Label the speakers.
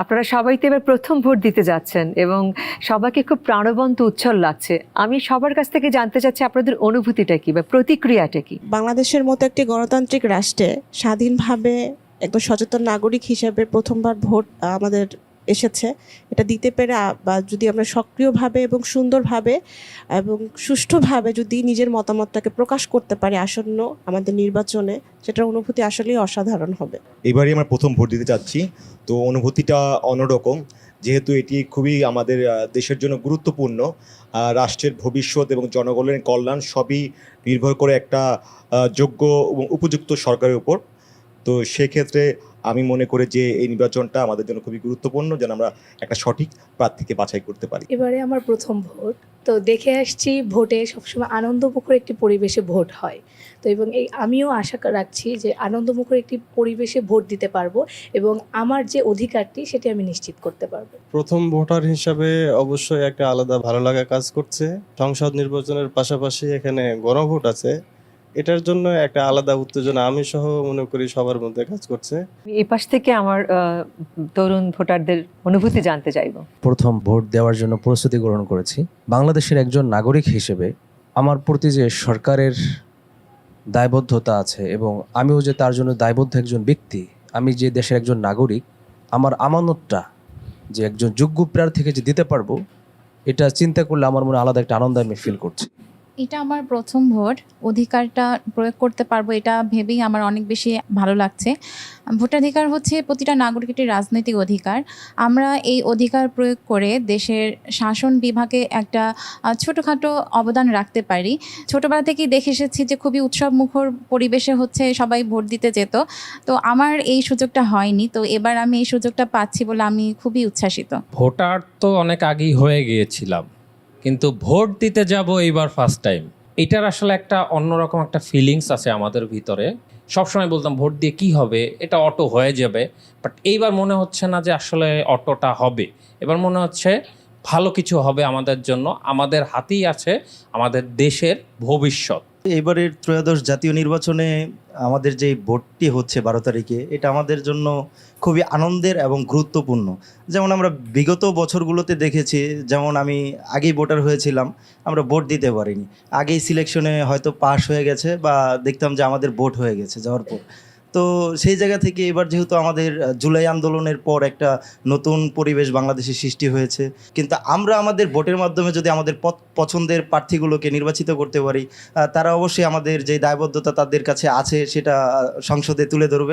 Speaker 1: আপনারা সবাই তো এবার প্রথম ভোট দিতে যাচ্ছেন এবং সবাইকে খুব প্রাণবন্ত উচ্ছল লাগছে। আমি সবার কাছ থেকে জানতে চাচ্ছি আপনাদের অনুভূতিটা কি বা প্রতিক্রিয়াটা কি?
Speaker 2: বাংলাদেশের মতো একটি গণতান্ত্রিক রাষ্ট্রে স্বাধীনভাবে একজন সচেতন নাগরিক হিসেবে প্রথমবার ভোট আমাদের এসেছে। এটা দিতে পেরে বা যদি আমরা সক্রিয়ভাবে এবং সুন্দরভাবে এবং সুষ্ঠুভাবে যদি নিজের মতামতটাকে প্রকাশ করতে পারি আসন্ন আমাদের নির্বাচনে, সেটার অনুভূতি আসলেই অসাধারণ হবে।
Speaker 3: এবারই আমরা প্রথম ভোট দিতে যাচ্ছি, তো অনুভূতিটা অন্যরকম, যেহেতু এটি খুবই আমাদের দেশের জন্য গুরুত্বপূর্ণ। রাষ্ট্রের ভবিষ্যৎ এবং জনগণের কল্যাণ সবই নির্ভর করে একটা যোগ্য এবং উপযুক্ত সরকারের উপর। তো সেক্ষেত্রে আমি মনে করি যে এই নির্বাচনটা আমাদের জন্য খুবই গুরুত্বপূর্ণ, যেন আমরা একটা সঠিক প্রার্থীকে বাছাই করতে পারি।
Speaker 4: এবারে আমার প্রথম ভোট, তো দেখে আসছি ভোটে সবসময় আনন্দমুখর একটি পরিবেশে ভোট হয়। তো এবং আমিও আশা রাখছি যে আনন্দমুখর একটি পরিবেশে ভোট দিতে পারবো এবং আমার যে অধিকারটি সেটি আমি নিশ্চিত করতে পারবো।
Speaker 5: প্রথম ভোটার হিসাবে অবশ্যই একটা আলাদা ভালো লাগা কাজ করছে। সংসদ নির্বাচনের পাশাপাশি এখানে গণভোট আছে, এটার জন্য একটা আলাদা উত্তেজনা আমি সহ মনে করি সবার মধ্যে কাজ করছে।
Speaker 1: এই পাশ থেকে আমার তরুণ ভোটারদের অনুভূতি জানতে চাইবো।
Speaker 6: প্রথম ভোট দেওয়ার জন্য প্রস্তুতি গ্রহণ করেছি। বাংলাদেশের একজন নাগরিক হিসেবে আমার প্রতি যে সরকারের দায়বদ্ধতা আছে এবং আমিও যে তার জন্য দায়বদ্ধ একজন ব্যক্তি, আমি যে দেশের একজন নাগরিক, আমার আমানতটা যে একজন যোগ্য প্রার্থীকে যে দিতে পারবো, এটা চিন্তা করলে আমার মনে আলাদা একটা আনন্দ আমি ফিল করছি।
Speaker 7: এটা আমার প্রথম ভোট, অধিকারটা প্রয়োগ করতে পারবো এটা ভেবেই আমার অনেক বেশি ভালো লাগছে। ভোটাধিকার হচ্ছে প্রতিটা নাগরিকের রাজনৈতিক অধিকার। আমরা এই অধিকার প্রয়োগ করে দেশের শাসন বিভাগে একটা ছোটোখাটো অবদান রাখতে পারি। ছোটোবেলা থেকেই দেখে এসেছি যে খুবই উৎসবমুখর পরিবেশে হচ্ছে সবাই ভোট দিতে যেত, তো আমার এই সুযোগটা হয়নি, তো এবার আমি এই সুযোগটা পাচ্ছি বলে আমি খুবই উচ্ছ্বাসিত।
Speaker 8: ভোটার তো অনেক আগেই হয়ে গিয়েছিলাম, কিন্তু ভোট দিতে যাব এইবার ফার্স্ট টাইম। এটার আসলে একটা অন্যরকম একটা ফিলিংস আছে আমাদের ভিতরে। সবসময় বলতাম ভোট দিয়ে কি হবে, এটা অটো হয়ে যাবে, বাট এইবার মনে হচ্ছে না যে আসলে অটোটা হবে। এবার মনে হচ্ছে ভালো কিছু হবে আমাদের জন্য। আমাদের হাতেই আছে আমাদের দেশের ভবিষ্যৎ।
Speaker 9: এবারের ত্রয়োদশ জাতীয় নির্বাচনে আমাদের যে ভোটটি হচ্ছে 12 তারিখে, এটা আমাদের জন্য খুবই আনন্দের এবং গুরুত্বপূর্ণ। যেমন আমরা বিগত বছরগুলোতে দেখেছি, যেমন আমি আগেই ভোটার হয়েছিলাম, আমরা ভোট দিতে পারিনি, আগেই সিলেকশনে হয়তো পাস হয়ে গেছে বা দেখতাম যে আমাদের ভোট হয়ে গেছে যাওয়ার পর। তো সেই জায়গা থেকে এবার যেহেতু আমাদের জুলাই আন্দোলনের পর একটা নতুন পরিবেশ বাংলাদেশে সৃষ্টি হয়েছে, কিন্তু আমরা আমাদের ভোটের মাধ্যমে যদি আমাদের পছন্দের প্রার্থীগুলোকে নির্বাচিত করতে পারি, তারা অবশ্যই আমাদের যে দায়বদ্ধতা তাদের কাছে আছে সেটা সংসদে তুলে ধরবে।